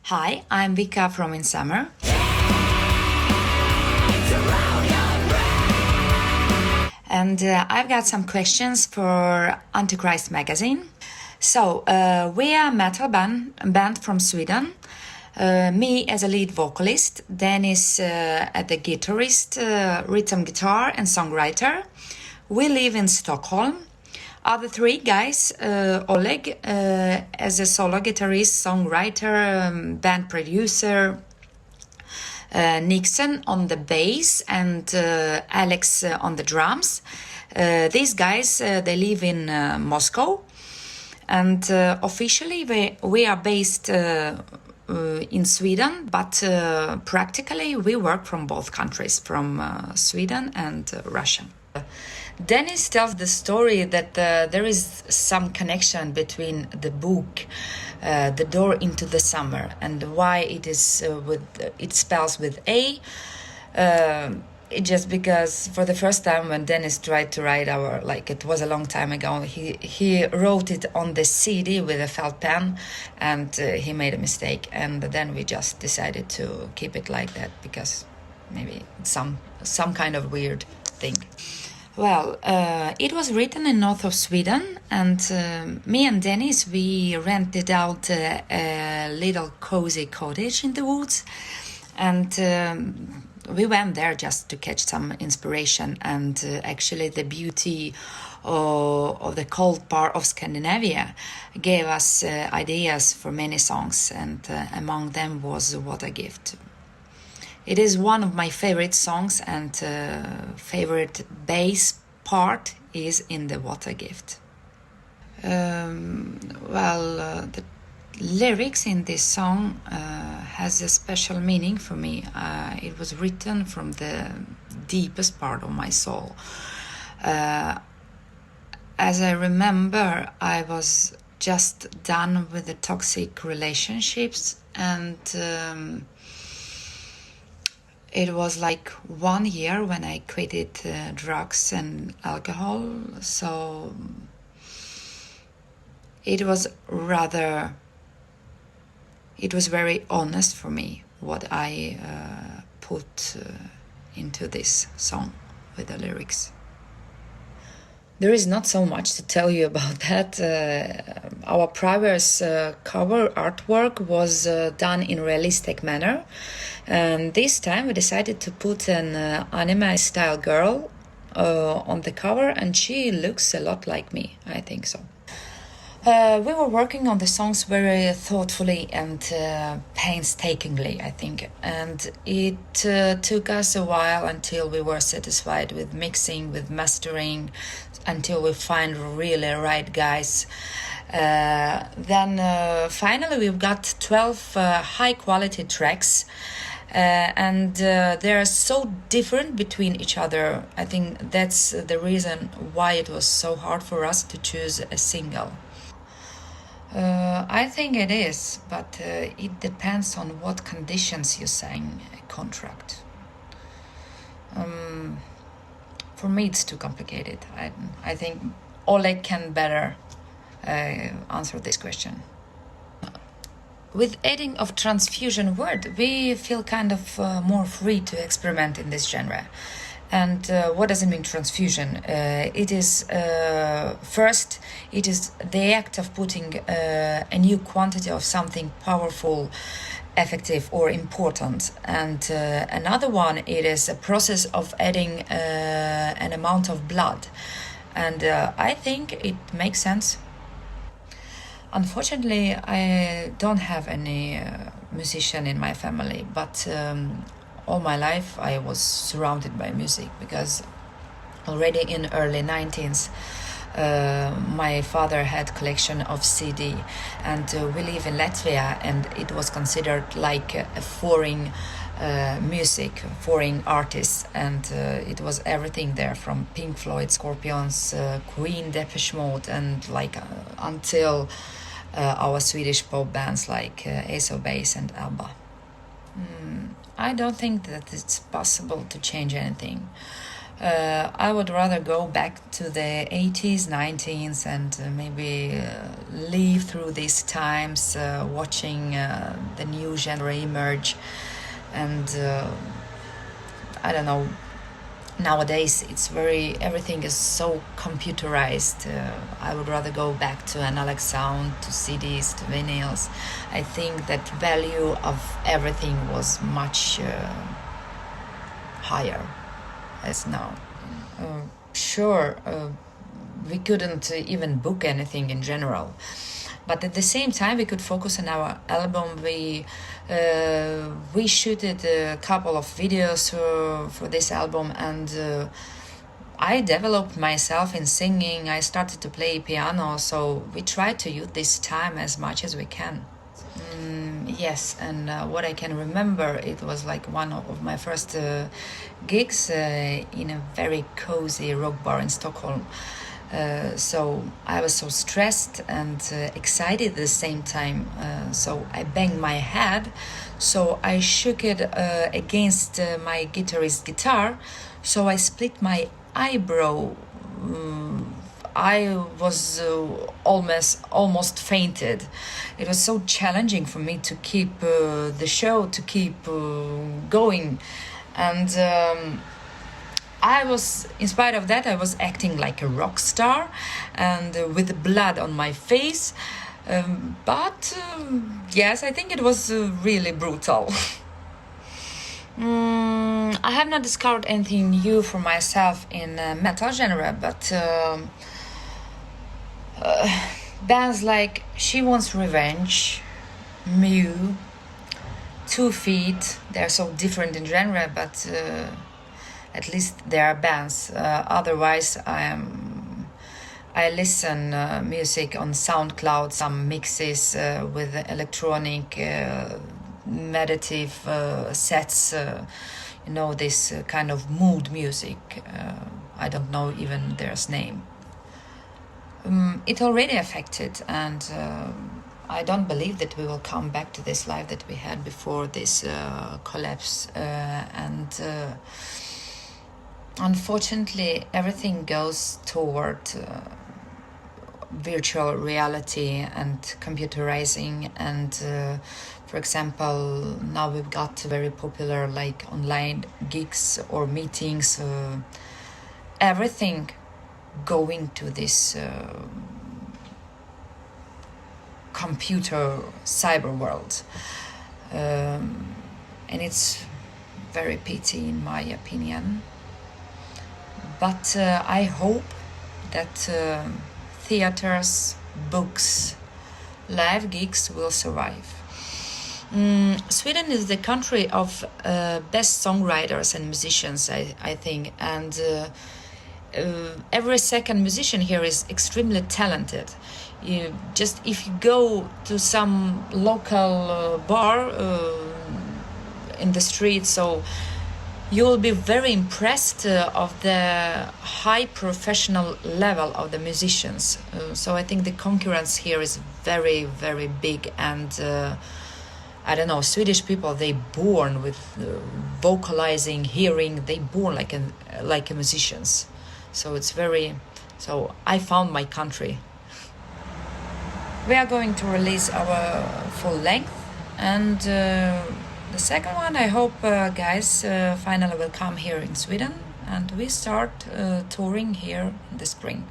Hi, I'm Vika from InSammer. And I've got some questions for Antichrist magazine. So, we are a metal band from Sweden. Me as a lead vocalist, Dennis as the guitarist, rhythm guitar and songwriter. We live in Stockholm. Other three guys, Oleg as a solo guitarist, songwriter, band producer, Nixon on the bass, and Alex on the drums. These guys, they live in Moscow, and officially we are based in Sweden, but practically we work from both countries, from Sweden and Russia. Dennis tells the story that there is some connection between the book, The Door into the Summer, and why it is it spells with A. Just because for the first time when Dennis tried to write it was a long time ago, he wrote it on the CD with a felt pen, and he made a mistake, and then we just decided to keep it like that because maybe it's some kind of weird thing. Well, it was written in north of Sweden, and me and Dennis, we rented out a little cozy cottage in the woods, and we went there just to catch some inspiration, and actually the beauty of the cold part of Scandinavia gave us ideas for many songs, and among them was What a Gift. It is one of my favorite songs, and favorite bass part is in the What a Gift. The lyrics in this song has a special meaning for me. It was written from the deepest part of my soul. As I remember, I was just done with the toxic relationships, and it was like 1 year when I quitted drugs and alcohol, so it was very honest for me what I put into this song with the lyrics. There is not so much to tell you about that. Our previous cover artwork was done in realistic manner, and this time we decided to put an anime-style girl on the cover, and she looks a lot like me, I think so. We were working on the songs very thoughtfully and painstakingly, I think, and it took us a while until we were satisfied with mixing, with mastering, until we find really right guys. Then finally we've got 12 high-quality tracks, and they are so different between each other. I think that's the reason why it was so hard for us to choose a single. I think it is, but it depends on what conditions you sign a contract. For me, it's too complicated. I think Oleg can better answer this question. With adding of transfusion word, we feel kind of more free to experiment in this genre. And what does it mean, transfusion? It is first, it is the act of putting a new quantity of something powerful, effective, or important. And another one, it is a process of adding an amount of blood. And I think it makes sense. Unfortunately, I don't have any musician in my family, but all my life I was surrounded by music, because already in early 19th my father had collection of CD, and we live in Latvia, and it was considered like a foreign music, foreign artists, and it was everything there from Pink Floyd, Scorpions, Queen, Depeche Mode, and until our Swedish pop bands like Ace of Base and ABBA. I don't think that it's possible to change anything. I would rather go back to the 80s, 90s, and maybe live through these times, watching the new genre emerge. And I don't know, nowadays it's everything is so computerized. I would rather go back to analog sound, to CDs, to vinyls. I think that value of everything was much higher as now. Sure, we couldn't even book anything in general, but at the same time we could focus on our album. We shooted a couple of videos for this album, and I developed myself in singing. I started to play piano, so we tried to use this time as much as we can. Yes, and what I can remember, it was like one of my first gigs in a very cozy rock bar in Stockholm. So I was so stressed and excited at the same time. So I banged my head, so I shook it against my guitarist's guitar. So I split my eyebrow. I was almost fainted. It was so challenging for me to keep the show, to keep going, and I was, in spite of that, I was acting like a rock star, and with blood on my face. But yes, I think it was really brutal. I have not discovered anything new for myself in metal genre, but bands like She Wants Revenge, Mew, 2 Feet, they're so different in genre, but at least they are bands. Otherwise, I listen music on SoundCloud, some mixes with electronic meditative sets, this kind of mood music. I don't know even their name. It already affected, and I don't believe that we will come back to this life that we had before this collapse. And unfortunately, everything goes toward virtual reality and computerizing. And for example, now we've got very popular like online gigs or meetings. Everything going to this computer cyber world, and it's very pity in my opinion, but I hope that theaters, books, live gigs will survive. Sweden is the country of best songwriters and musicians, I think, and every second musician here is extremely talented. If you go to some local bar in the street, so you will be very impressed of the high professional level of the musicians. So I think the concurrence here is very, very big, and I don't know, Swedish people, they born with vocalizing, hearing, they born like a musicians. So so I found my country. We are going to release our full length, and the second one, I hope guys finally will come here in Sweden, and we start touring here in the spring.